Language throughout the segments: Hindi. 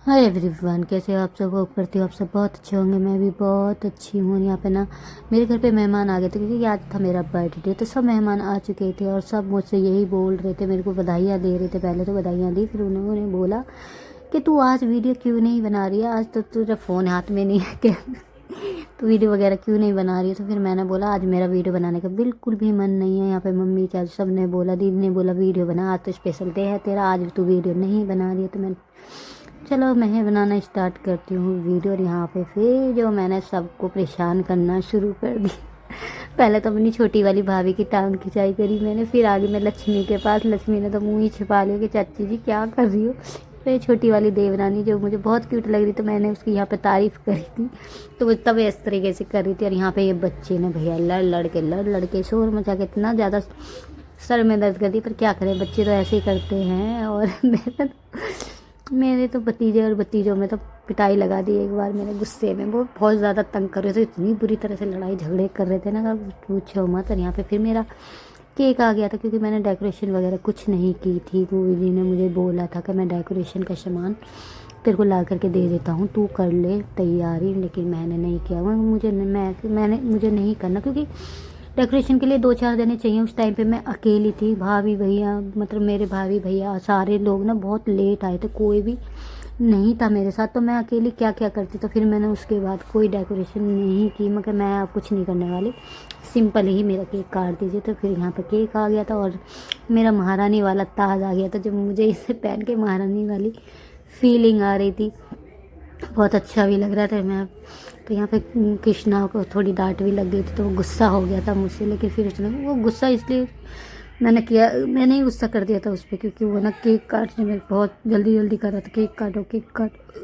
हाय एवरीवन, कैसे हो आप सब। होप करती हो आप सब बहुत अच्छे होंगे। मैं भी बहुत अच्छी हूँ। यहाँ पे ना मेरे घर पे मेहमान आ गए थे क्योंकि आज था मेरा बर्थडे। तो सब मेहमान आ चुके थे और सब मुझसे यही बोल रहे थे, मेरे को बधाइयाँ दे रहे थे। पहले तो बधाइयाँ दी, फिर उन्होंने बोला कि तू आज वीडियो क्यों नहीं बना रही है, आज तो तुझे फ़ोन हाथ में नहीं है क्या तो वीडियो वगैरह क्यों नहीं बना रही है। तो फिर मैंने बोला आज मेरा वीडियो बनाने का बिल्कुल भी मन नहीं है। यहाँ पे मम्मी चाची सब ने बोला, दीदी ने बोला वीडियो बना, आज तो स्पेशल डे है तेरा, आज तू वीडियो नहीं बना रही है। तो मैं चलो मैं बनाना स्टार्ट करती हूँ वीडियो। और यहाँ पे फिर जो मैंने सबको परेशान करना शुरू कर दी पहले तो अपनी छोटी वाली भाभी की टांग खिंचाई करी मैंने, फिर आगे मैं लक्ष्मी के पास। लक्ष्मी ने तो मुंह ही छिपा लिया कि चाची जी क्या कर रही हो। फिर छोटी वाली देवरानी जो मुझे बहुत क्यूट लग रही, तो मैंने उसकी यहाँ पे तारीफ़ करी थी, तो वो तब इस तरीके से कर रही थी। और यहाँ पे ये बच्चे ने भैया लड़ लड़ के शोर मचा के इतना ज़्यादा सर में दर्द कर दी। पर क्या करें, बच्चे तो ऐसे ही करते हैं। और मेरे तो भतीजे और भतीजों में तो पिटाई लगा दी एक बार मैंने गुस्से में। वो बहुत ज़्यादा तंग कर रहे थे, इतनी बुरी तरह से लड़ाई झगड़े कर रहे थे ना, पूछो मत। और यहाँ पे फिर मेरा केक आ गया था क्योंकि मैंने डेकोरेशन वगैरह कुछ नहीं की थी। गुरु जी ने मुझे बोला था कि मैं डेकोरेशन का सामान तेरे को ला करके दे देता हूँ, तू कर ले तैयारी। लेकिन मैंने नहीं किया। मुझे नहीं करना, क्योंकि डेकोरेशन के लिए 2-4 जने चाहिए। उस टाइम पे मैं अकेली थी। भाभी भैया, मतलब मेरे भाभी भैया सारे लोग ना बहुत लेट आए थे, कोई भी नहीं था मेरे साथ। तो मैं अकेली क्या क्या करती। तो फिर मैंने उसके बाद कोई डेकोरेशन नहीं की, मगर मैं अब कुछ नहीं करने वाली, सिंपल ही मेरा केक काट दीजिए। तो फिर यहाँ पे केक आ गया था और मेरा महारानी वाला ताज आ गया था। जब मुझे इसे पहन के महारानी वाली फीलिंग आ रही थी, बहुत अच्छा भी लग रहा था मैं। तो यहाँ पे कृष्णा को थोड़ी डांट भी लग गई थी, तो वो गुस्सा हो गया था मुझसे। लेकिन फिर उसने वो गुस्सा इसलिए मैंने ही गुस्सा कर दिया था उस पर, क्योंकि वो ना केक काटने में बहुत जल्दी जल्दी कर रहा था, केक काटो केक काटो।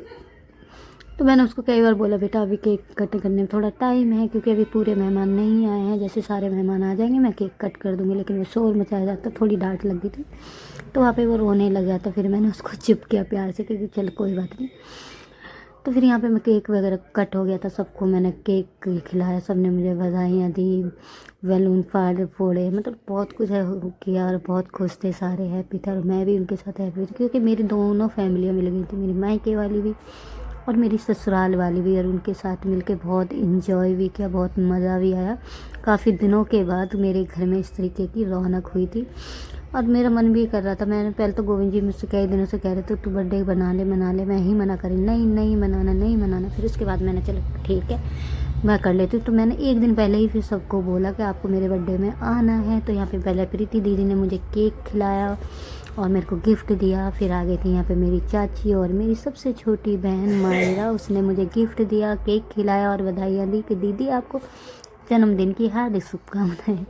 तो मैंने उसको कई बार बोला, बेटा अभी केक कट करने में थोड़ा टाइम है, क्योंकि अभी पूरे मेहमान नहीं आए हैं। जैसे सारे मेहमान आ जाएंगे मैं केक कट कर दूँगी। लेकिन वो शोर मचाया जाता, थोड़ी डांट लग गई थी, तो वहाँ पे वो रोने लग गया था। फिर मैंने उसको चुप किया प्यार से, क्योंकि चल कोई बात नहीं। तो फिर यहाँ पे मैं केक वगैरह कट हो गया था, सबको मैंने केक खिलाया, सबने मुझे बधाइयाँ दी, बैलून फोड़े, मतलब बहुत कुछ है किया। और बहुत खुश थे सारे, हैप्पी थे। और मैं भी उनके साथ हैप्पी थी, क्योंकि मेरी दोनों फैमिलियाँ मिल गई थी, मेरी मायके वाली भी और मेरी ससुराल वाली भी। और उनके साथ मिलके बहुत इंजॉय भी किया, बहुत मज़ा भी आया। काफ़ी दिनों के बाद मेरे घर में इस तरीके की रौनक हुई थी और मेरा मन भी कर रहा था। मैंने पहले तो गोविंद जी मुझसे कई दिनों से कह रहे थे तू बर्थडे बना ले मना ले, मैं ही मना करी, नहीं नहीं मनाना नहीं मनाना। फिर उसके बाद मैंने चलो ठीक है मैं कर लेती हूँ। तो मैंने एक दिन पहले ही फिर सबको बोला कि आपको मेरे बर्थडे में आना है। तो यहाँ पे पहले प्रीति दीदी ने मुझे केक खिलाया और मेरे को गिफ्ट दिया। फिर आ गई थी यहाँ पे मेरी चाची और मेरी सबसे छोटी बहन मायरा, उसने मुझे गिफ्ट दिया, केक खिलाया और बधाइयाँ दी कि दीदी आपको जन्मदिन की हार्दिक शुभकामनाएं।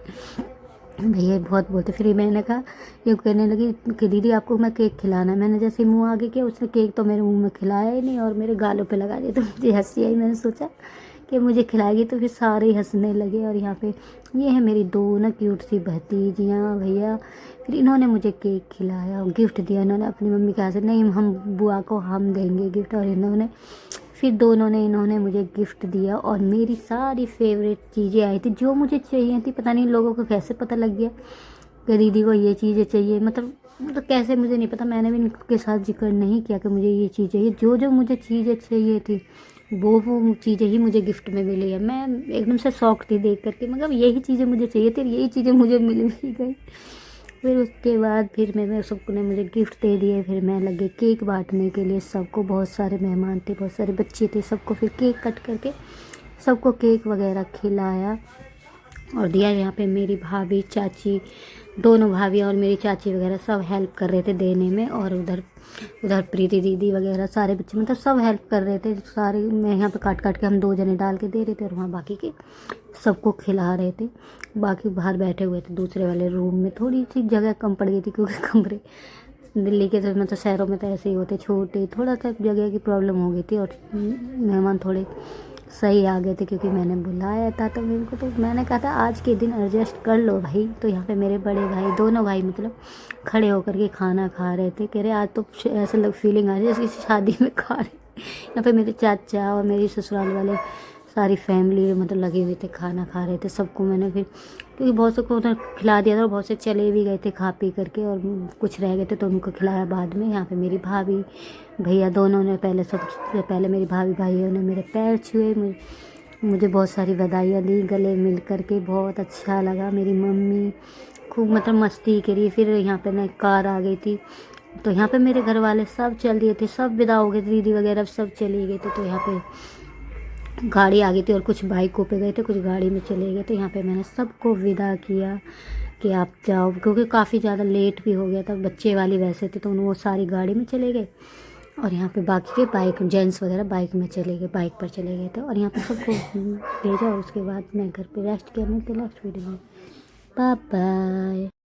भैया बहुत बोलते। फिर मैंने कहा, ये कहने लगी कि दीदी आपको मैं केक खिलाना है। मैंने जैसे मुंह आगे किया, उसने केक तो मेरे मुंह में खिलाया ही नहीं और मेरे गालों पे लगा दिया। तो मुझे हंसी आई, मैंने सोचा कि मुझे खिलाएगी, तो फिर सारे ही हंसने लगे। और यहाँ पे ये है मेरी दो ना क्यूट सी भतीजियाँ भैया। फिर इन्होंने मुझे केक खिलाया और गिफ्ट दिया। इन्होंने अपनी मम्मी के हाथ से, नहीं हम बुआ को हम देंगे गिफ्ट। और इन्होंने मुझे गिफ्ट दिया और मेरी सारी फेवरेट चीज़ें आई थी जो मुझे चाहिए थी। पता नहीं लोगों को कैसे पता लग गया कि दीदी को ये चीज़ें चाहिए, मतलब कैसे मुझे नहीं पता। मैंने भी इनके साथ जिक्र नहीं किया कि मुझे ये चीज़ चाहिए। जो जो मुझे चीज़ें चाहिए थी वो चीज़ें ही मुझे गिफ्ट में मिली है। मैं एकदम से शौक थी देख करके, मतलब यही चीज़ें मुझे चाहिए थी, यही चीज़ें मुझे मिल भी गई। फिर उसके बाद फिर मैं सबको ने मुझे गिफ्ट दे दिए। फिर मैं लगे केक बांटने के लिए सबको, बहुत सारे मेहमान थे, बहुत सारे बच्चे थे, सबको फिर केक कट करके सबको केक वगैरह खिलाया और दिया। यहाँ पे मेरी भाभी चाची, दोनों भाभी और मेरी चाची वगैरह सब हेल्प कर रहे थे देने में। और उधर प्रीति दीदी वगैरह सारे बच्चे, मतलब सब हेल्प कर रहे थे सारे। मैं यहाँ पे काट काट के हम 2 जने डाल के दे रहे थे और वहाँ बाकी के सबको खिला रहे थे। बाकी बाहर बैठे हुए थे दूसरे वाले रूम में। थोड़ी सी जगह कम पड़ गई थी, क्योंकि कमरे दिल्ली के तो मतलब शहरों में तो ऐसे ही होते छोटे, थोड़ा सा जगह की प्रॉब्लम हो गई थी। और मेहमान थोड़े सही आ गए थे क्योंकि मैंने बुलाया था। तो मेरे को, तो मैंने कहा था आज के दिन एडजस्ट कर लो भाई। तो यहाँ पे मेरे बड़े भाई, दोनों भाई मतलब खड़े होकर के खाना खा रहे थे। कह रहे आज तो ऐसा फीलिंग आ रही है जैसे किसी शादी में खा रहे। यहाँ पे मेरे चाचा और मेरी ससुराल वाले सारी फैमिली मतलब लगे हुए थे, खाना खा रहे थे। सबको मैंने फिर, क्योंकि बहुत से को उधर खिला दिया था और बहुत से चले भी गए थे खा पी करके, और कुछ रह गए थे तो उनको खिलाया बाद में। यहाँ पे मेरी भाभी भैया दोनों ने पहले, सबसे पहले मेरी भाभी भाइयों ने मेरे पैर छुए, मुझे बहुत सारी बधाइयाँ दी, गले मिल कर के बहुत अच्छा लगा। मेरी मम्मी खूब मतलब मस्ती करी। फिर यहाँ पे ना कार आ गई थी, तो यहाँ पे मेरे घर वाले सब चल दिए थे, सब विदा हो गए थे, दीदी वगैरह सब चली गए थे। तो यहाँ पे गाड़ी आ गई थी और कुछ बाइकों पे गए थे, कुछ गाड़ी में चले गए। तो यहाँ पे मैंने सबको विदा किया कि आप जाओ, क्योंकि काफ़ी ज़्यादा लेट भी हो गया था। बच्चे वाली वैसे थे तो वो सारी गाड़ी में चले गए, और यहाँ पे बाकी के बाइक जेंट्स वगैरह बाइक में चले गए, बाइक पर चले गए थे। और यहाँ पे सबको भेजा, और उसके बाद मैं घर पे रेस्ट किया। मिलते नेक्स्ट वीडियो में, बाय बाय।